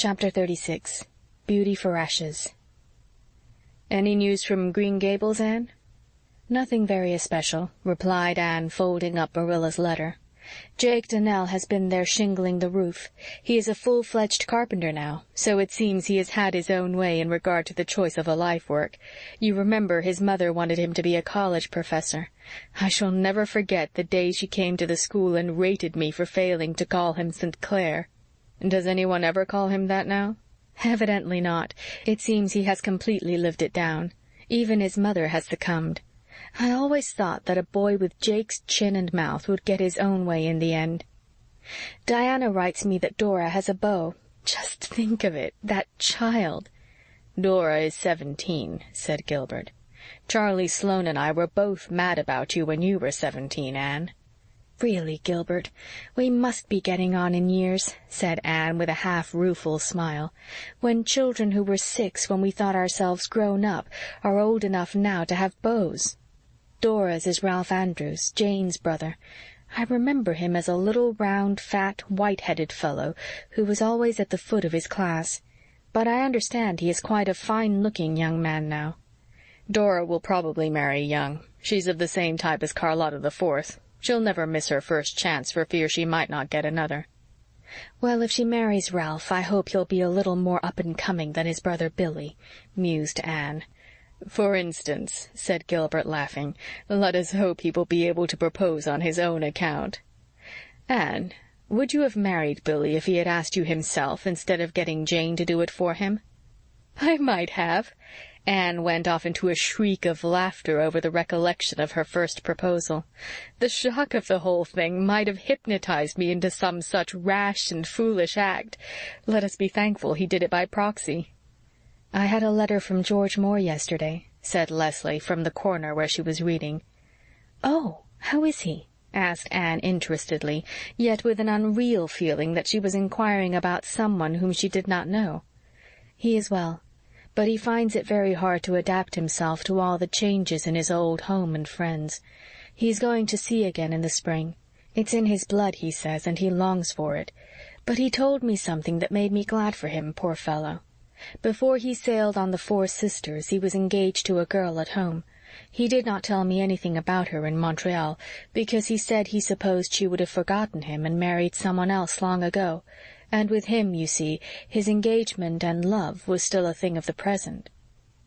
Chapter 36. Beauty for Ashes. "Any news from Green Gables, Anne?" "Nothing very especial," replied Anne, folding up Marilla's letter. "Jake Donnell has been there shingling the roof. He is a full-fledged carpenter now, so it seems he has had his own way in regard to the choice of a life work. You remember his mother wanted him to be a college professor. I shall never forget the day she came to the school and rated me for failing to call him St. Clair." "Does anyone ever call him that now?" "Evidently not. It seems he has completely lived it down. Even his mother has succumbed. I always thought that a boy with Jake's chin and mouth would get his own way in the end. Diana writes me that Dora has a beau. Just think of it, that child." "Dora is 17, said Gilbert. "Charlie Sloane and I were both mad about you when you were 17, Anne." "Really, Gilbert, we must be getting on in years," said Anne with a half-rueful smile. "When children who were 6 when we thought ourselves grown up are old enough now to have beaus. Dora's is Ralph Andrews, Jane's brother. I remember him as a little, round, fat, white-headed fellow who was always at the foot of his class. But I understand he is quite a fine-looking young man now." "Dora will probably marry young. She's of the same type as Carlotta the Fourth. She'll never miss her first chance for fear she might not get another." "Well, if she marries Ralph, I hope he'll be a little more up-and-coming than his brother Billy," mused Anne. "For instance," said Gilbert, laughing, "let us hope he will be able to propose on his own account. Anne, would you have married Billy if he had asked you himself instead of getting Jane to do it for him?" "I might have." Anne went off into a shriek of laughter over the recollection of her first proposal. "The shock of the whole thing might have hypnotized me into some such rash and foolish act. Let us be thankful he did it by proxy." "I had a letter from George Moore yesterday," said Leslie from the corner where she was reading. "Oh, how is he?" asked Anne interestedly, yet with an unreal feeling that she was inquiring about someone whom she did not know. "He is well, but he finds it very hard to adapt himself to all the changes in his old home and friends. He's going to sea again in the spring. It's in his blood, he says, and he longs for it. But he told me something that made me glad for him, poor fellow. Before he sailed on the Four Sisters he was engaged to a girl at home. He did not tell me anything about her in Montreal, because he said he supposed she would have forgotten him and married someone else long ago, and with him, you see, his engagement and love was still a thing of the present.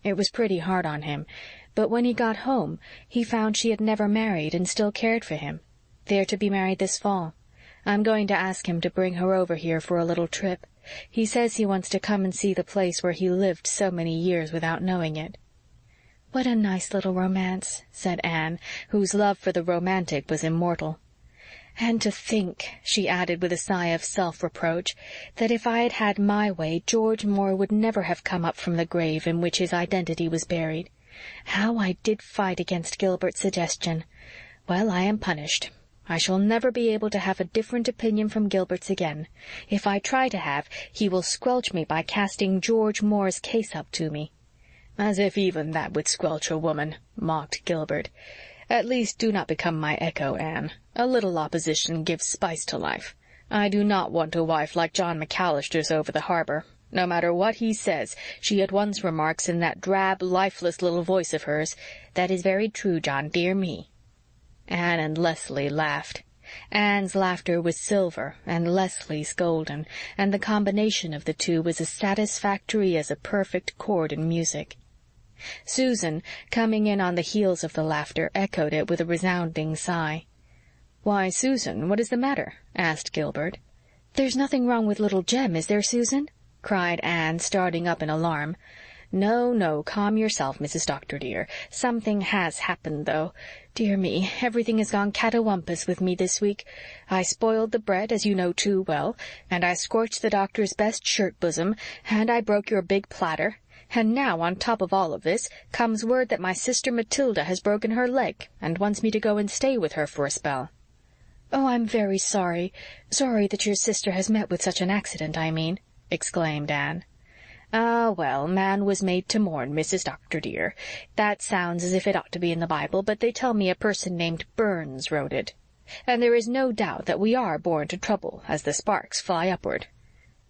It was pretty hard on him, but when he got home he found she had never married and still cared for him. They're to be married this fall. I'm going to ask him to bring her over here for a little trip. He says he wants to come and see the place where he lived so many years without knowing it." "What a nice little romance," said Anne, whose love for the romantic was immortal. "And to think," she added with a sigh of self-reproach, "that if I had had my way George Moore would never have come up from the grave in which his identity was buried. How I did fight against Gilbert's suggestion! Well, I am punished. I shall never be able to have a different opinion from Gilbert's again. If I try to have, he will squelch me by casting George Moore's case up to me." "As if even that would squelch a woman," mocked Gilbert. "At least do not become my echo, Anne. A little opposition gives spice to life. I do not want a wife like John McAllister's over the harbor. No matter what he says, she at once remarks in that drab, lifeless little voice of hers, 'That is very true, John, dear me.'" Anne and Leslie laughed. Anne's laughter was silver and Leslie's golden, and the combination of the two was as satisfactory as a perfect chord in music. Susan, coming in on the heels of the laughter, echoed it with a resounding sigh. "Why, Susan, what is the matter?" asked Gilbert. "There's nothing wrong with little Jem, is there, Susan?" cried Anne, starting up in alarm. "No, no, calm yourself, Mrs. Doctor, dear. Something has happened, though. Dear me, everything has gone catawampus with me this week. I spoiled the bread, as you know too well, and I scorched the doctor's best shirt bosom, and I broke your big platter. And now, on top of all of this, comes word that my sister Matilda has broken her leg and wants me to go and stay with her for a spell." "Oh, I'm very sorry. Sorry that your sister has met with such an accident, I mean," exclaimed Anne. "Ah, well, man was made to mourn, Mrs. Doctor, dear. That sounds as if it ought to be in the Bible, but they tell me a person named Burns wrote it. And there is no doubt that we are born to trouble as the sparks fly upward."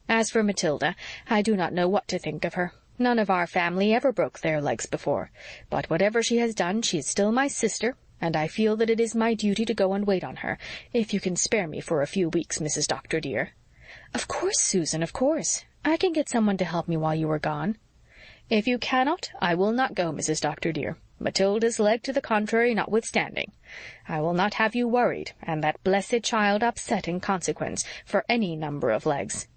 As for Matilda, I do not know what to think of her. None of our family ever broke their legs before. But whatever she has done, she is still my sister, and I feel that it is my duty to go and wait on her, if you can spare me for a few weeks, Mrs. Doctor, dear." "Of course, Susan, of course. I can get someone to help me while you are gone." "If you cannot, I will not go, Mrs. Doctor, dear. Matilda's leg to the contrary notwithstanding. I will not have you worried, and that blessed child upset in consequence, for any number of legs."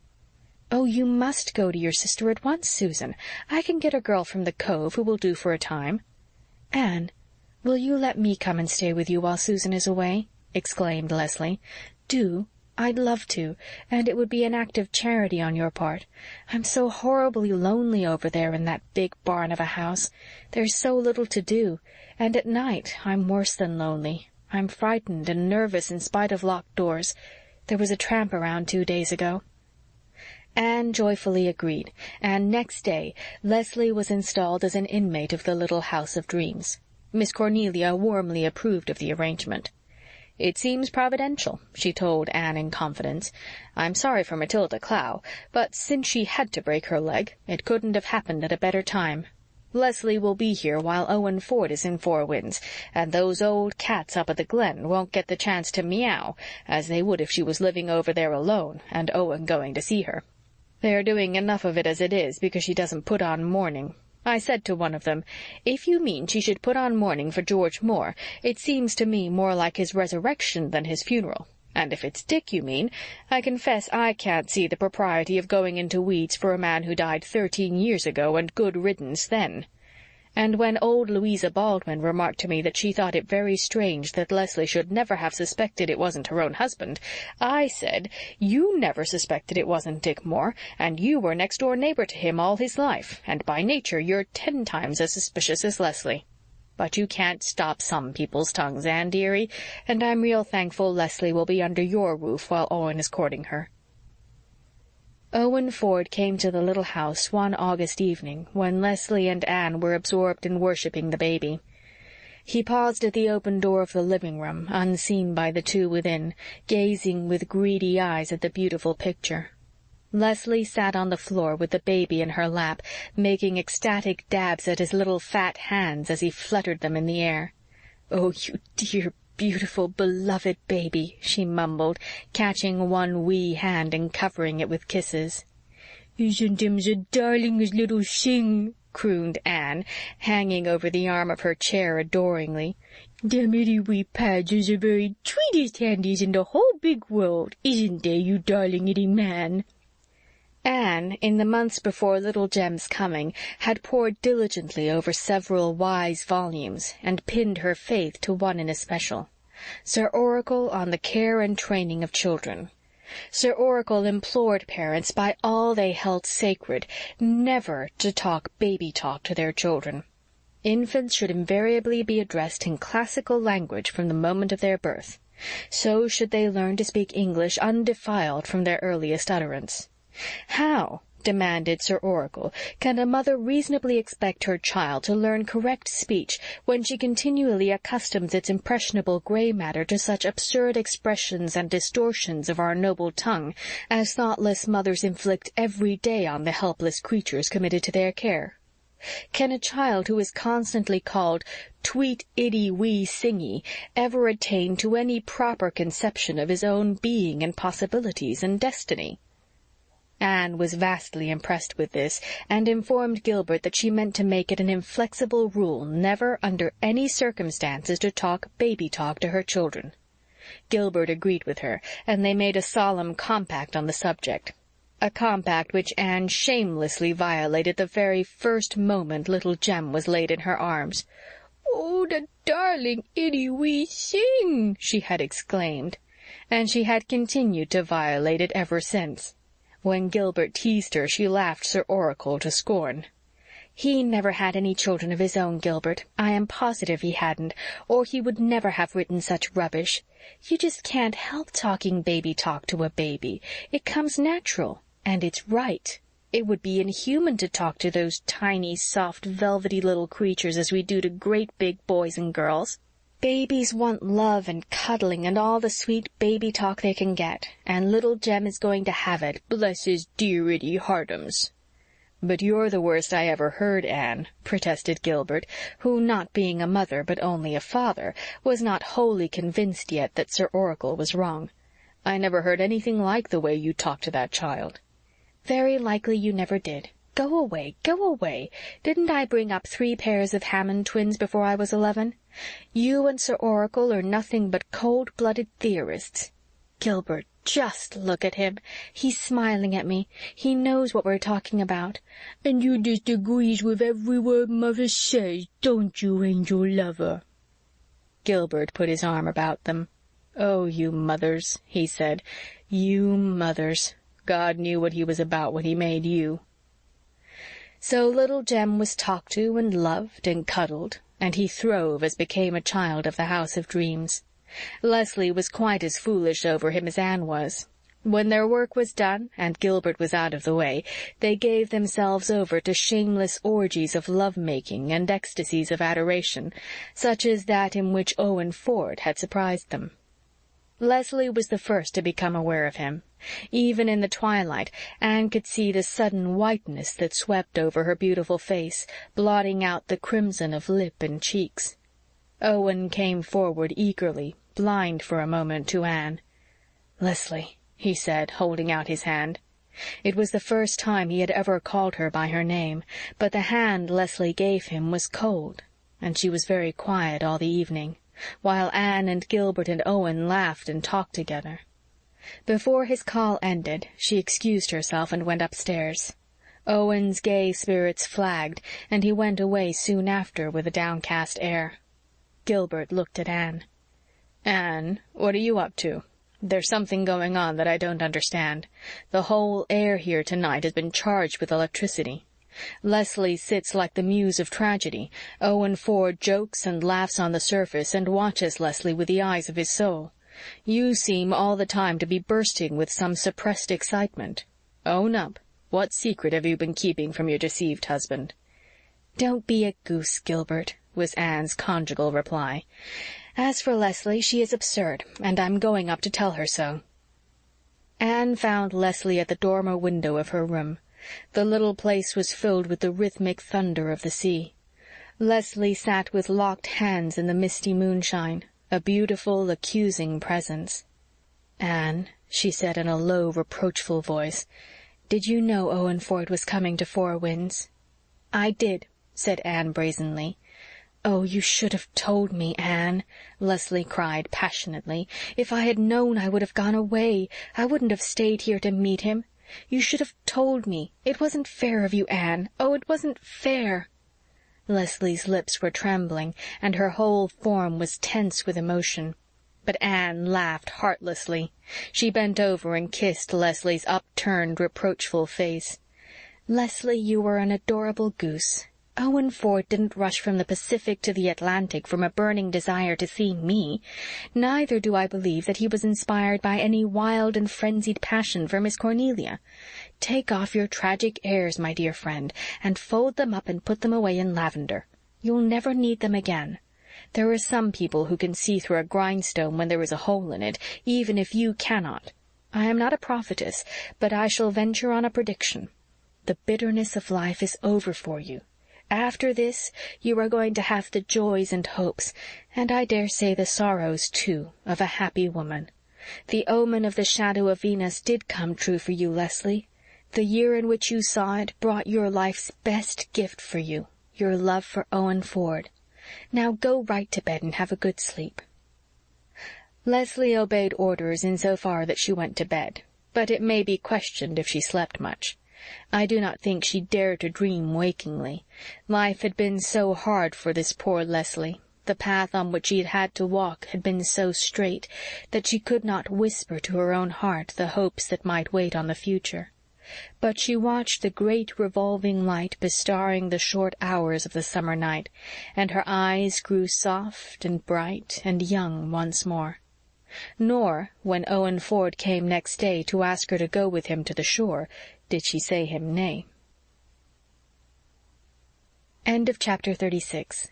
"Oh, you must go to your sister at once, Susan. I can get a girl from the Cove who will do for a time." "Anne, will you let me come and stay with you while Susan is away?" exclaimed Leslie. "Do. I'd love to, and it would be an act of charity on your part. I'm so horribly lonely over there in that big barn of a house. There's so little to do, and at night I'm worse than lonely. I'm frightened and nervous in spite of locked doors. There was a tramp around 2 days ago." Anne joyfully agreed, and next day Leslie was installed as an inmate of the little House of Dreams. Miss Cornelia warmly approved of the arrangement. "It seems providential," she told Anne in confidence. "I'm sorry for Matilda Clow, but since she had to break her leg, it couldn't have happened at a better time. Leslie will be here while Owen Ford is in Four Winds, and those old cats up at the Glen won't get the chance to meow, as they would if she was living over there alone, and Owen going to see her. They're doing enough of it as it is, because she doesn't put on mourning. I said to one of them, 'If you mean she should put on mourning for George Moore, it seems to me more like his resurrection than his funeral. And if it's Dick you mean, I confess I can't see the propriety of going into weeds for a man who died 13 years ago, and good riddance then.' And when old Louisa Baldwin remarked to me that she thought it very strange that Leslie should never have suspected it wasn't her own husband, I said, 'You never suspected it wasn't Dick Moore, and you were next-door neighbor to him all his life, and by nature you're 10 times as suspicious as Leslie.' But you can't stop some people's tongues, Anne dearie, and I'm real thankful Leslie will be under your roof while Owen is courting her." Owen Ford came to the little house one August evening when Leslie and Anne were absorbed in worshipping the baby. He paused at the open door of the living-room, unseen by the two within, gazing with greedy eyes at the beautiful picture. Leslie sat on the floor with the baby in her lap, making ecstatic dabs at his little fat hands as he fluttered them in the air. "Oh, you dear, beautiful, beloved baby," she mumbled, catching one wee hand and covering it with kisses. "Isn't him the darlingest little thing?" crooned Anne, hanging over the arm of her chair adoringly. "Them itty wee pads is the very sweetest handies in the whole big world, isn't they, you darling itty man?" Anne, in the months before Little Jem's coming, had pored diligently over several wise volumes, and pinned her faith to one in especial, Sir Oracle on the Care and Training of Children. Sir Oracle implored parents by all they held sacred never to talk baby talk to their children. Infants should invariably be addressed in classical language from the moment of their birth. So should they learn to speak English undefiled from their earliest utterance. How, demanded Sir Oracle, can a mother reasonably expect her child to learn correct speech when she continually accustoms its impressionable gray matter to such absurd expressions and distortions of our noble tongue as thoughtless mothers inflict every day on the helpless creatures committed to their care? Can a child who is constantly called tweet itty wee singy ever attain to any proper conception of his own being and possibilities and destiny? Anne was vastly impressed with this, and informed Gilbert that she meant to make it an inflexible rule never, under any circumstances, to talk baby talk to her children. Gilbert agreed with her, and they made a solemn compact on the subject, a compact which Anne shamelessly violated the very first moment little Jem was laid in her arms. "Oh, the darling itty wee thing!" she had exclaimed, and she had continued to violate it ever since. When Gilbert teased her, she laughed Sir Oracle to scorn. "He never had any children of his own, Gilbert. I am positive he hadn't, or he would never have written such rubbish. You just can't help talking baby talk to a baby. It comes natural, and it's right. It would be inhuman to talk to those tiny, soft, velvety little creatures as we do to great big boys and girls." Babies want love and cuddling and all the sweet baby talk they can get, and little Jem is going to have it, bless his dear itty heartums." "But you're the worst I ever heard, Anne," protested Gilbert, who, not being a mother but only a father, was not wholly convinced yet that Sir Oracle was wrong. "I never heard anything like the way you talked to that child." "Very likely you never did. Go away, go away. Didn't I bring up 3 pairs of Hammond twins before I was 11? You and Sir Oracle are nothing but cold-blooded theorists. Gilbert, just look at him. He's smiling at me. He knows what we're talking about. And you just agrees with every word Mother says, don't you, angel lover?" Gilbert put his arm about them. "Oh, you mothers," he said. "You mothers. God knew what he was about when he made you." So little Jem was talked to and loved and cuddled, and he throve as became a child of the House of Dreams. Leslie was quite as foolish over him as Anne was. When their work was done and Gilbert was out of the way, they gave themselves over to shameless orgies of love-making and ecstasies of adoration, such as that in which Owen Ford had surprised them. Leslie was the first to become aware of him. Even in the twilight, Anne could see the sudden whiteness that swept over her beautiful face, blotting out the crimson of lip and cheeks. Owen came forward eagerly, blind for a moment to Anne. "Leslie," he said, holding out his hand. It was the first time he had ever called her by her name, but the hand Leslie gave him was cold, and she was very quiet all the evening, while Anne and Gilbert and Owen laughed and talked together. Before his call ended, she excused herself and went upstairs. Owen's gay spirits flagged, and he went away soon after with a downcast air. Gilbert looked at Anne. "Anne, what are you up to? There's something going on that I don't understand. The whole air here tonight has been charged with electricity. Leslie sits like the muse of tragedy. Owen Ford jokes and laughs on the surface and watches Leslie with the eyes of his soul. You seem all the time to be bursting with some suppressed excitement. Own up. What secret have you been keeping from your deceived husband?" "Don't be a goose, Gilbert," was Anne's conjugal reply. "As for Leslie, she is absurd, and I'm going up to tell her so." Anne found Leslie at the dormer window of her room. The little place was filled with the rhythmic thunder of the sea. Leslie sat with locked hands in the misty moonshine, a beautiful, accusing presence. "Anne," she said in a low, reproachful voice, "did you know Owen Ford was coming to Four Winds?" "I did," said Anne brazenly. "Oh, you should have told me, Anne," Leslie cried passionately. "If I had known, I would have gone away. I wouldn't have stayed here to meet him. You should have told me. It wasn't fair of you, Anne. Oh, it wasn't fair." Leslie's lips were trembling, and her whole form was tense with emotion. But Anne laughed heartlessly. She bent over and kissed Leslie's upturned, reproachful face. "Leslie, you were an adorable goose. Owen Ford didn't rush from the Pacific to the Atlantic from a burning desire to see me. Neither do I believe that he was inspired by any wild and frenzied passion for Miss Cornelia. Take off your tragic airs, my dear friend, and fold them up and put them away in lavender. You'll never need them again. There are some people who can see through a grindstone when there is a hole in it, even if you cannot. I am not a prophetess, but I shall venture on a prediction. The bitterness of life is over for you. After this, you are going to have the joys and hopes, and I dare say the sorrows, too, of a happy woman. The omen of the shadow of Venus did come true for you, Leslie. The year in which you saw it brought your life's best gift for you, your love for Owen Ford. Now go right to bed and have a good sleep." Leslie obeyed orders in so far that she went to bed, but it may be questioned if she slept much. I do not think she dared to dream wakingly. Life had been so hard for this poor Leslie. The path on which she had had to walk had been so straight that she could not whisper to her own heart the hopes that might wait on the future. But she watched the great revolving light bestarring the short hours of the summer night, and her eyes grew soft and bright and young once more. Nor, when Owen Ford came next day to ask her to go with him to the shore, did she say him nay. End of chapter 36.